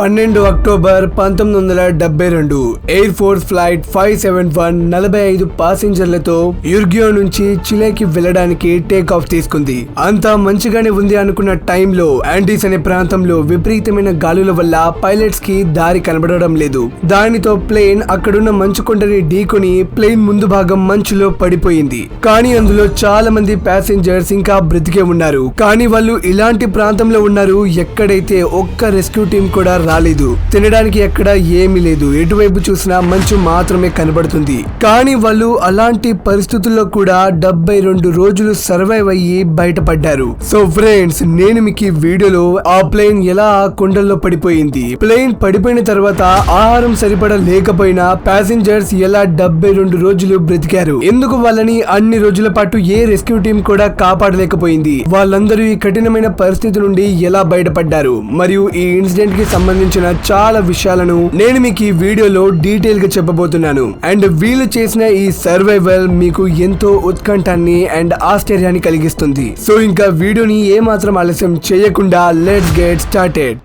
12 October 1972 air force flight 571 45 ప్యాసింజర్లతో యుర్గియో నుంచి చిలేకి వెళ్లడానికి take off తీసుకుంది. అంతా మంచిగానే ఉంది అనుకున్న టైంలో యాండీస్ అనే ప్రాంతంలో విపరీతమైన గాలుల వల్ల పైలట్స్ కి దారి కనబడడం లేదు. దానితో ప్లేన్ అక్కడున్న మంచు కొండని ఢీకొని ప్లేన్ ముందు భాగం మంచులో పడిపోయింది. కానీ అందులో చాలా మంది ప్యాసింజర్స్ ఇంకా బ్రతికే ఉన్నారు. కానీ వాళ్ళు ఇలాంటి ప్రాంతంలో ఉన్నారు ఎక్కడైతే ఒక్క రెస్క్యూ టీం కూడా రాలేదు. తినడానికి ఎక్కడ ఏమీ లేదు. ఎటువైపు చూసినా మంచు మాత్రమే కనబడుతుంది. కానీ వాళ్ళు అలాంటి పరిస్థితుల్లో కూడా 72 రోజులు సర్వైవ్ అయ్యి బయటపడ్డారు. సో ఫ్రెండ్స్, నేను మీకు ఈ వీడియోలో ఆ ప్లేన్ ఎలా ఆ కొండల్లో పడిపోయింది, ప్లేన్ పడిపోయిన తర్వాత ఆహారం సరిపడా లేకపోయినా ప్యాసింజర్స్ ఎలా 72 రోజులు బ్రతికారు, ఎందుకు వాళ్ళని అన్ని రోజుల పాటు ఏ రెస్క్యూ టీం కూడా కాపాడలేకపోయింది, వాళ్ళందరూ ఈ కఠినమైన పరిస్థితి నుండి ఎలా బయటపడ్డారు, మరియు ఈ ఇన్సిడెంట్ కి సంబంధించిన చాలా విషయాలను నేను మీకు ఈ వీడియోలో డీటెయిల్ గా చెప్పబోతున్నాను. అండ్ వీళ్ళు చేసిన ఈ సర్వైవల్ మీకు ఎంతో ఉత్కంఠాన్ని అండ్ ఆశ్చర్యాన్ని కలిగిస్తుంది. సో ఇంకా వీడియోని ఏమాత్రం ఆలస్యం చేయకుండా లెట్స్ గెట్ స్టార్టెడ్.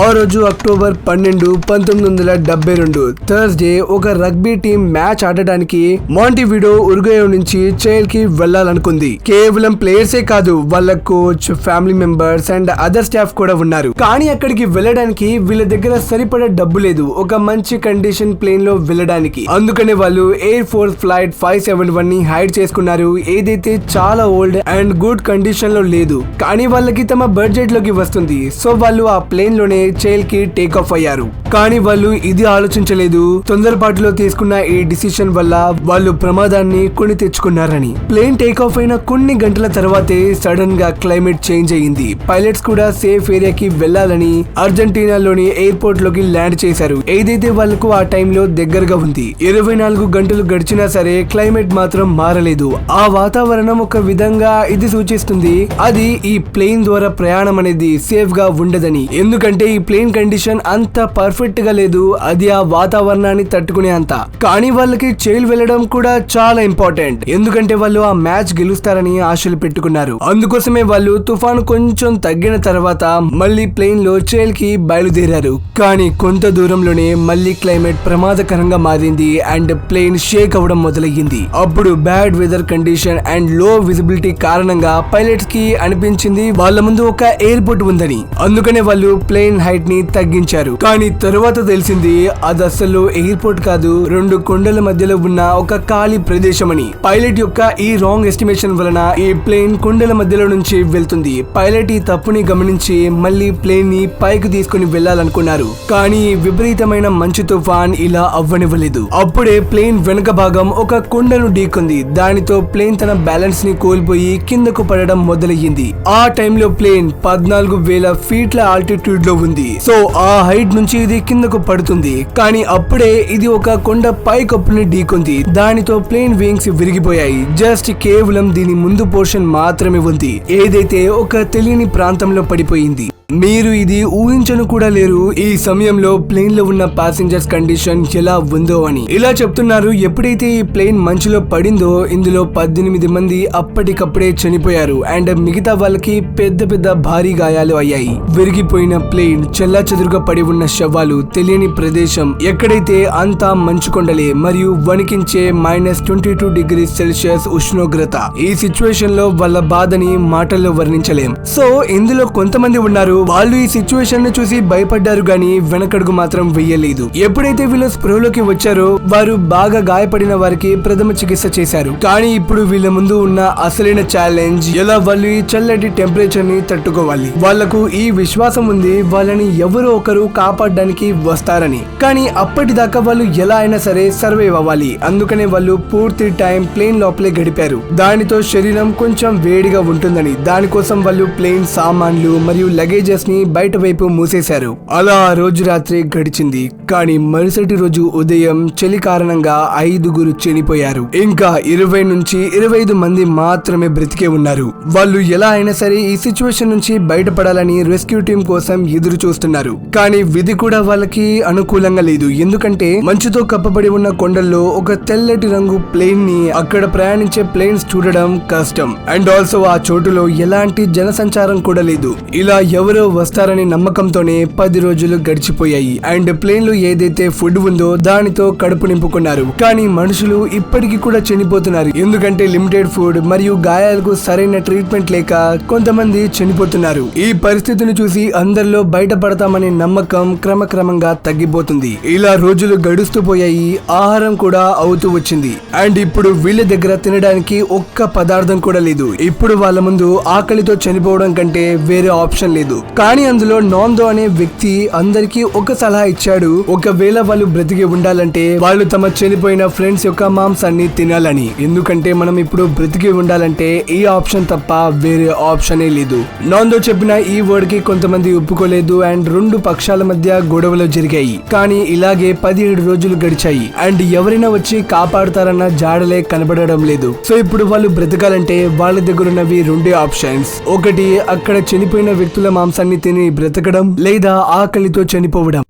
ఆ రోజు అక్టోబర్ 12, 1972 థర్స్డే ఒక రగ్బీ టీం మ్యాచ్ ఆడటానికి మాంటివిడో ఉరుగ్వే నుంచి చైల్ కి వెళ్లాలనుకుంది. కేవలం ప్లేయర్సే కాదు, వాళ్ళ coach, family members and other staff కూడా ఉన్నారు. కానీ అక్కడికి వెళ్ళడానికి వీళ్ళ దగ్గర సరిపడా డబ్బు లేదు ఒక మంచి కండిషన్ ప్లేన్ లో వెళ్ళడానికి. అందుకనే వాళ్ళు ఎయిర్ ఫోర్స్ ఫ్లైట్ 571 ని హైడ్ చేసుకున్నారు, ఏదైతే చాలా ఓల్డ్ అండ్ గుడ్ కండిషన్ లో లేదు. కానీ వాళ్ళకి తమ బడ్జెట్ లోకి వస్తుంది. సో వాళ్ళు ఆ ప్లేన్ లోనే చైల్ కి టేక్ ఆఫ్ అయ్యారు. కానీ వాళ్ళు ఇది ఆలోచించలేదు, తొందరపాటులో తీసుకున్న ఈ డిసిషన్ వల్ల వాళ్ళు ప్రమాదాన్ని కొని తెచ్చుకున్నారని. ప్లేన్ టేక్ ఆఫ్ అయిన కొన్ని గంటల తర్వాతే సడన్ గా క్లైమేట్ చేంజ్ అయ్యింది. పైలట్స్ కూడా సేఫ్ ఏరియాకి వెళ్లాలని అర్జెంటీనాలోని ఎయిర్పోర్ట్ లోకి ల్యాండ్ చేశారు, ఏదైతే వాళ్లకు ఆ టైంలో దగ్గరగా ఉంది. 24 గంటలు గడిచినా సరే క్లైమేట్ మాత్రం మారలేదు. ఆ వాతావరణం ఒక విధంగా ఇది సూచిస్తుంది అది ఈ ప్లేన్ ద్వారా ప్రయాణం అనేది సేఫ్ గా ఉండదని. ఎందుకంటే ఈ ప్లేన్ కండిషన్ అంత పర్ఫెక్ట్ గా లేదు, అది ఆ వాతావరణాన్ని తట్టుకునే అంత. కానీ వాళ్ళకి చైల్ వెళ్ళడం కూడా చాలా ఇంపార్టెంట్, ఎందుకంటే వాళ్ళు ఆ మ్యాచ్ గెలుస్తారని ఆశలు పెట్టుకున్నారు. అందుకోసమే వాళ్ళు తుఫాను కొంచెం తగ్గిన తర్వాత మళ్ళీ ప్లేన్ లో చైల్ కి బయలుదేరారు. కానీ కొంత దూరంలోనే మళ్ళీ క్లైమేట్ ప్రమాదకరంగా మారింది అండ్ ప్లేన్ షేక్ అవ్వడం మొదలయ్యింది. అప్పుడు బ్యాడ్ వెదర్ కండిషన్ అండ్ లో విజిబిలిటీ కారణంగా పైలట్స్ కి అనిపించింది వాళ్ళ ముందు ఒక ఎయిర్పోర్ట్ ఉందని. అందుకనే వాళ్ళు ప్లేన్ హైట్ ని తగ్గించారు. కానీ తరువాత తెలిసింది అది అసలు ఎయిర్పోర్ట్ కాదు, 2 కొండల మధ్యలో ఉన్న ఒక ఖాళీ ప్రదేశం అని. పైలట్ యొక్క ఈ రాంగ్ ఎస్టిమేషన్ వలన ఈ ప్లేన్ కొండల మధ్యలో నుంచి వెళ్తుంది. పైలట్ ఈ తప్పుని గమనించి మళ్ళీ ప్లేన్ ని పైకి తీసుకుని వెళ్లాలనుకున్నారు. కానీ విపరీతమైన మంచు తుఫాన్ ఇలా అవ్వనివ్వలేదు. అప్పుడే ప్లేన్ వెనుక భాగం ఒక కొండను ఢీకొంది. దానితో ప్లేన్ తన బ్యాలెన్స్ ని కోల్పోయి కిందకు పడడం మొదలయ్యింది. ఆ టైంలో ప్లేన్ 14,000 ఫీట్ల ఆల్టిట్యూడ్ లో ఉంది. సో ఆ హైట్ నుంచి ఇది కిందకు పడుతుంది. కానీ అప్పుడే ఇది ఒక కొండ పై కప్పుని ఢీకొంది. దానితో ప్లేన్ వింగ్స్ విరిగిపోయాయి. జస్ట్ కేవలం దీని ముందు పోర్షన్ మాత్రమే ఉంది, ఏదైతే ఒక తెలియని ప్రాంతంలో పడిపోయింది. మీరు ఇది ఊహించను కూడా లేరు ఈ సమయంలో ప్లేన్ లో ఉన్న ప్యాసింజర్స్ కండిషన్ ఎలా ఉందో అని. ఇలా చెప్తున్నారు. ఎప్పుడైతే ఈ ప్లేన్ మంచులో పడిందో ఇందులో 18 మంది అప్పటికప్పుడే చనిపోయారు అండ్ మిగతా వాళ్ళకి పెద్ద పెద్ద భారీ గాయాలు అయ్యాయి. విరిగిపోయిన ప్లేన్, చెల్లాచెదురుగా పడి ఉన్న శవాలు, తెలియని ప్రదేశం, ఎక్కడైతే అంతా మంచు కొండలే మరియు వణికించే -22 డిగ్రీ సెల్సియస్ ఉష్ణోగ్రత. ఈ సిచ్యువేషన్ లో వాళ్ళ బాధని మాటల్లో వర్ణించలేం. సో ఇందులో కొంతమంది ఉన్నారు, వాళ్ళు ఈ సిచ్యువేషన్ ను చూసి భయపడ్డారు గానీ వెనకడుగు మాత్రం వెయ్యలేదు. ఎప్పుడైతే వీళ్ళు స్పృహలోకి వచ్చారో వారు బాగా గాయపడిన వారికి ప్రథమ చికిత్స చేశారు. కానీ ఇప్పుడు వీళ్ళ ముందు ఉన్న అసలైన ఛాలెంజ్ ఎలా వాళ్ళు ఈ చల్లటి టెంపరేచర్ ని తట్టుకోవాలి. వాళ్లకు ఈ విశ్వాసం ఉంది వాళ్ళని ఎవరో ఒకరు కాపాడడానికి వస్తారని. కానీ అప్పటిదాకా వాళ్ళు ఎలా అయినా సరే సర్వైవ్ అవ్వాలి. అందుకనే వాళ్ళు పూర్తి టైం ప్లేన్ లోపలే గడిపారు. దానితో శరీరం కొంచెం వేడిగా ఉంటుందని. దానికోసం వాళ్ళు ప్లేన్ సామాన్లు మరియు లగేజ్ విలేజెస్ ని బయట వైపు మూసేశారు. అలా ఆ రోజు రాత్రి గడిచింది. కానీ మరుసటి రోజు ఉదయం చలి కారణంగా 5 చనిపోయారు. ఇంకా 20 నుంచి 25 మంది మాత్రమే బ్రతికే ఉన్నారు. వాళ్ళు ఎలా అయినా సరే ఈ సిచ్యువేషన్ నుంచి బయటపడాలని రెస్క్యూ టీం కోసం ఎదురు చూస్తున్నారు. కానీ విధి కూడా వాళ్ళకి అనుకూలంగా లేదు. ఎందుకంటే మంచుతో కప్పబడి ఉన్న కొండల్లో ఒక తెల్లటి రంగు ప్లేన్ ని అక్కడ ప్రయాణించే ప్లేన్స్ చూడడం కష్టం. అండ్ ఆల్సో ఆ చోటులో ఎలాంటి జనసంచారం కూడా లేదు. ఇలా ఎవరో వస్తారనే నమ్మకంతోనే 10 రోజులు గడిచిపోయాయి. అండ్ ప్లేన్ లో ఏదైతే ఫుడ్ ఉందో దానితో కడుపు నింపుకున్నారు. కానీ మనుషులు ఇప్పటికీ కూడా చనిపోతున్నారు. ఎందుకంటే లిమిటెడ్ ఫుడ్ మరియు గాయాలకు సరైన ట్రీట్మెంట్ లేక కొంతమంది చనిపోతున్నారు. ఈ పరిస్థితిని చూసి అందరిలో బయటపడతామనే నమ్మకం క్రమక్రమంగా తగ్గిపోతుంది. ఇలా రోజులు గడుస్తూ పోయాయి. ఆహారం కూడా అవుతూ వచ్చింది. అండ్ ఇప్పుడు వీళ్ళ దగ్గర తినడానికి ఒక్క పదార్థం కూడా లేదు. ఇప్పుడు వాళ్ళ ముందు ఆకలితో చనిపోవడం కంటే వేరే ఆప్షన్ లేదు. కానీ అందులో నాందో అనే వ్యక్తి అందరికీ ఒక సలహా ఇచ్చాడు. ఒకవేళ వాళ్ళు బ్రతికి ఉండాలంటే వాళ్ళు తమ చనిపోయిన ఫ్రెండ్స్ యొక్క మాంసాన్ని తినాలని. ఎందుకంటే మనం ఇప్పుడు బ్రతికి ఉండాలంటే ఈ ఆప్షన్ తప్ప వేరే ఆప్షనే లేదు. నాందో చెప్పిన ఈ వర్డ్ కి కొంతమంది ఒప్పుకోలేదు. అండ్ 2 పక్షాల మధ్య గొడవలు జరిగాయి. కానీ ఇలాగే 17 రోజులు గడిచాయి. అండ్ ఎవరైనా వచ్చి కాపాడుతారన్న జాడలే కనబడడం లేదు. సో ఇప్పుడు వాళ్ళు బ్రతకాలంటే వాళ్ళ దగ్గర ఉన్నవి 2 ఆప్షన్స్. ఒకటి అక్కడ చనిపోయిన వ్యక్తుల మాంసాన్ని తిని బ్రతకడం, లేదా ఆకలితో చనిపోవడం.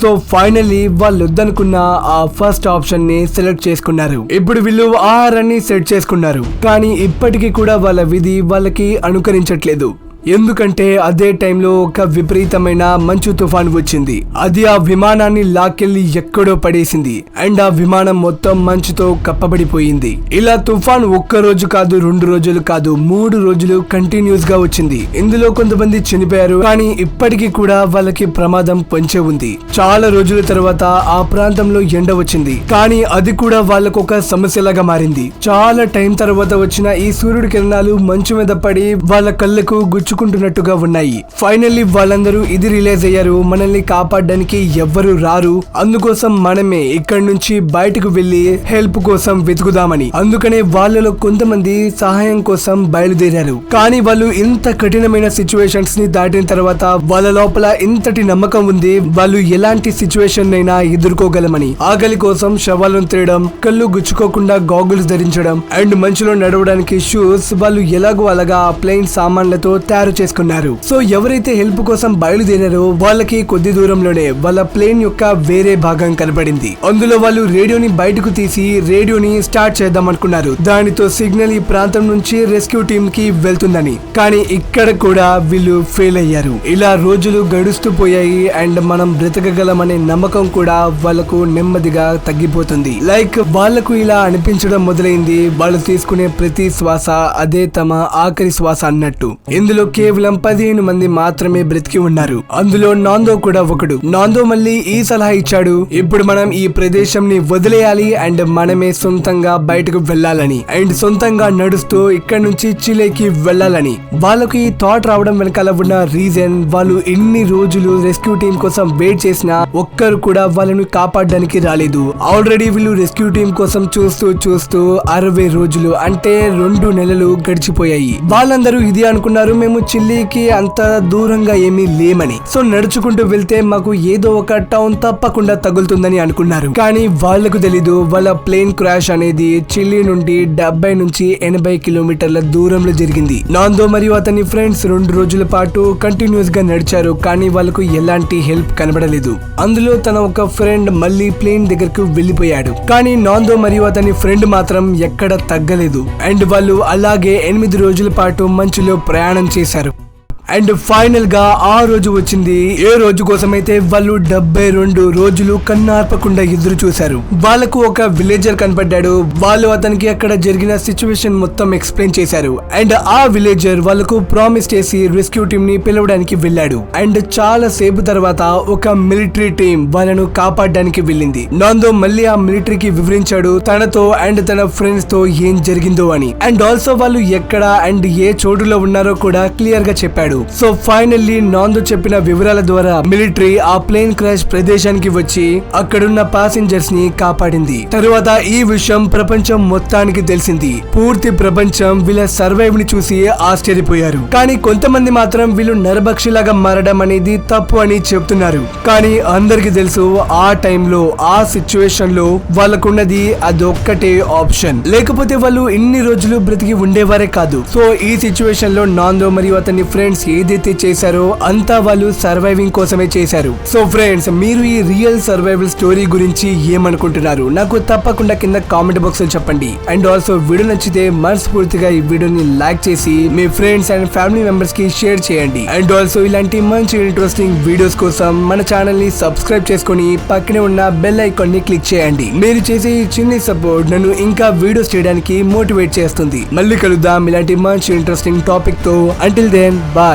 సో ఫైనల్లీ వాళ్ళు వద్దనుకున్న ఆ ఫస్ట్ ఆప్షన్ ని సెలెక్ట్ చేసుకున్నారు. ఇప్పుడు వీళ్ళు ఆహారాన్ని సెట్ చేసుకున్నారు. కానీ ఇప్పటికీ కూడా వాళ్ళ విధి వాళ్ళకి అనుకరించట్లేదు. ఎందుకంటే అదే టైంలో ఒక విపరీతమైన మంచు తుఫాన్ వచ్చింది. అది ఆ విమానాన్ని లాక్కెళ్లి ఎక్కడో పడేసింది. అండ్ ఆ విమానం మొత్తం మంచుతో కప్పబడిపోయింది. ఇలా తుఫాన్ 1 రోజు కాదు, 2 రోజులు కాదు, 3 రోజులు కంటిన్యూస్ గా వచ్చింది. ఇందులో కొంతమంది చనిపోయారు. కానీ ఇప్పటికీ కూడా వాళ్ళకి ప్రమాదం పొంచే ఉంది. చాలా రోజుల తర్వాత ఆ ప్రాంతంలో ఎండ వచ్చింది. కానీ అది కూడా వాళ్ళకు ఒక సమస్యలాగా మారింది. చాలా టైం తర్వాత వచ్చిన ఈ సూర్యుడి కిరణాలు మంచు మీద పడి వాళ్ళ కళ్ళకు గుచ్చుకుంటున్నట్టుగా ఉన్నాయి. ఫైనల్లీ వాళ్ళందరూ ఇది రిలైజ్ అయ్యారు. మనల్ని కాపాడడానికి ఎవ్వరు రారు. అందుకోసం మనమే ఇక్కడి నుంచి బయటకు వెళ్లి హెల్ప్ కోసం వెతుకుదామని. అందుకనే వాళ్ళలో కొంతమంది సహాయం కోసం బయలుదేరారు. కానీ వాళ్ళు ఇంత కఠినమైన సిచ్యువేషన్స్ ని దాటిన తర్వాత వాళ్ళ లోపల ఇంతటి నమ్మకం ఉంది. వాళ్ళు ఎలాంటి సిచ్యువేషన్ అయినా ఎదుర్కోగలమని. ఆకలి కోసం శవాలను తినడం, కళ్ళు గుచ్చుకోకుండా గాగుల్స్ ధరించడం, అండ్ మంచులో నడవడానికి షూస్ వాళ్ళు ఎలాగో అలాగా ఆ ప్లేన్ సామాన్లతో తయారు చేసుకున్నారు. సో ఎవరైతే హెల్ప్ కోసం బయలుదేరారో వాళ్ళకి కొద్ది దూరంలోనే వాళ్ళ ప్లేన్ యొక్క వేరే భాగం కనబడింది. అందులో వాళ్ళు రేడియోని బయటకు తీసి రేడియోని స్టార్ట్ చేద్దాం అనుకున్నారు. దానితో సిగ్నల్ ఈ ప్రాంతం నుంచి రెస్క్యూ టీమ్ కి వెళ్తుందని. కానీ ఇక్కడ కూడా వీళ్ళు ఫెయిల్ అయ్యారు. ఇలా రోజులు గడుస్తూ పోయాయి. అండ్ మనం బ్రతకగలమనే నమ్మకం కూడా వాళ్ళకు నెమ్మదిగా తగ్గిపోతుంది. లైక్ వాళ్ళకు ఇలా అనిపించడం మొదలైంది. వాళ్ళు తీసుకునే ప్రతి శ్వాస అదే తమ ఆఖరి శ్వాస అన్నట్టు. ఇందులో కేవలం 15 మంది మాత్రమే బ్రతికి ఉన్నారు. అందులో నాందో కూడా ఒకడు. నాందో మళ్ళీ ఈ సలహా ఇచ్చాడు. ఇప్పుడు మనం ఈ ప్రదేశం ని వదిలేయాలి. అండ్ మనమే సొంతంగా బయటకు వెళ్లాలని. అండ్ సొంతంగా నడుస్తూ ఇక్కడ నుంచి చిలేకి వెళ్లాలని. వాళ్ళకి ఈ థాట్ రావడం వెనకాల ఉన్న రీజన్, వాళ్ళు ఎన్ని రోజులు రెస్క్యూ టీం కోసం వెయిట్ చేసినా ఒక్కరు కూడా వాళ్ళని కాపాడడానికి రాలేదు. ఆల్రెడీ వీళ్ళు రెస్క్యూ టీం కోసం చూస్తూ 60 రోజులు అంటే 2 నెలలు గడిచిపోయాయి. వాళ్ళందరూ ఇది అనుకున్నారు, మేము చిల్లీకి అంత దూరంగా ఏమీ లేమని. సో నడుచుకుంటూ వెళ్తే మాకు ఏదో ఒక టౌన్ తప్పకుండా తగులుతుందని అనుకున్నారు. కానీ వాళ్లకు తెలీదు వాళ్ళ ప్లేన్ క్రాష్ అనేది చిల్లీ నుండి 70 నుంచి 80 కిలోమీటర్ల దూరంలో జరిగింది. నాందో మరియు అతని ఫ్రెండ్స్ 2 రోజుల పాటు కంటిన్యూస్ గా నడిచారు. కానీ వాళ్ళకు ఎలాంటి హెల్ప్ కనబడలేదు. అందులో తన ఒక ఫ్రెండ్ మళ్ళీ ప్లేన్ దగ్గరకు వెళ్లిపోయాడు. కానీ నాందో మరియు అతని ఫ్రెండ్ మాత్రం ఎక్కడ తగ్గలేదు. అండ్ వాళ్ళు అలాగే 8 రోజుల పాటు మంచులో ప్రయాణం చేశారు. అండ్ ఫైనల్ గా ఆ రోజు వచ్చింది. ఏ రోజు కోసమైతే వాళ్ళు 72 రోజులు కన్నార్పకుండా ఎదురు చూశారు. వాళ్ళకు ఒక విలేజర్ కనపడ్డాడు. వాళ్ళు అతనికి అక్కడ జరిగిన సిచ్యువేషన్ మొత్తం ఎక్స్ప్లెయిన్ చేశారు. అండ్ ఆ విలేజర్ వాళ్ళకు ప్రామిస్ చేసి రెస్క్యూ టీమ్ ని పిలవడానికి వెళ్ళాడు. అండ్ చాలా సేపు తర్వాత ఒక మిలిటరీ టీం వాళ్ళను కాపాడడానికి వెళ్ళింది. నాందో మళ్ళీ ఆ మిలిటరీకి వివరించాడు తనతో అండ్ తన ఫ్రెండ్స్ తో ఏం జరిగిందో అని. అండ్ ఆల్సో వాళ్ళు ఎక్కడ అండ్ ఏ చోటులో ఉన్నారో కూడా క్లియర్ గా చెప్పాడు. సో ఫైనల్లీ నాందో చెప్పిన వివరాల ద్వారా మిలిటరీ ఆ ప్లేన్ క్రాష్ ప్రదేశానికి వచ్చి అక్కడున్న ప్యాసింజర్స్ ని కాపాడింది. తరువాత ఈ విషయం ప్రపంచం మొత్తానికి తెలిసింది. పూర్తి ప్రపంచం వీళ్ళ సర్వైవ్ ని చూసి ఆశ్చర్యపోయారు. కానీ కొంతమంది మాత్రం వీళ్ళు నరభక్షిలాగా మారడం అనేది తప్పు అని చెప్తున్నారు. కానీ అందరికి తెలుసు ఆ టైంలో ఆ సిచ్యువేషన్ లో వాళ్ళకున్నది అదొక్కటే ఆప్షన్, లేకపోతే వాళ్ళు ఇన్ని రోజులు బ్రతికి ఉండేవారే కాదు. సో ఈ సిచ్యువేషన్ లో నాందో మరియు అతని ఫ్రెండ్స్ ఏదైతే చేశారో అంతా వాళ్ళు సర్వైవింగ్ కోసమే చేశారు. సో ఫ్రెండ్స్, మీరు ఈ రియల్ సర్వైవల్ స్టోరీ గురించి ఏమనుకుంటున్నారు నాకు తప్పకుండా కింద కామెంట్ బాక్స్ లో చెప్పండి. అండ్ ఆల్సో వీడియో నచ్చితే మనస్ఫూర్తిగా ఈ వీడియోని లైక్ చేసి మీ ఫ్రెండ్స్ అండ్ ఫ్యామిలీ మెంబర్స్ కి షేర్ చేయండి. అండ్ ఆల్సో ఇలాంటి మంచి ఇంట్రెస్టింగ్ వీడియోస్ కోసం మన ఛానల్ ని సబ్స్క్రైబ్ చేసుకుని పక్కనే ఉన్న బెల్ ఐకాన్ ని క్లిక్ చేయండి. మీరు చేసే ఈ చిన్న సపోర్ట్ నన్ను ఇంకా వీడియోస్ చేయడానికి మోటివేట్ చేస్తుంది. మళ్ళీ కలుద్దాం ఇలాంటి మంచి ఇంట్రెస్టింగ్ టాపిక్ తో. Until then bye.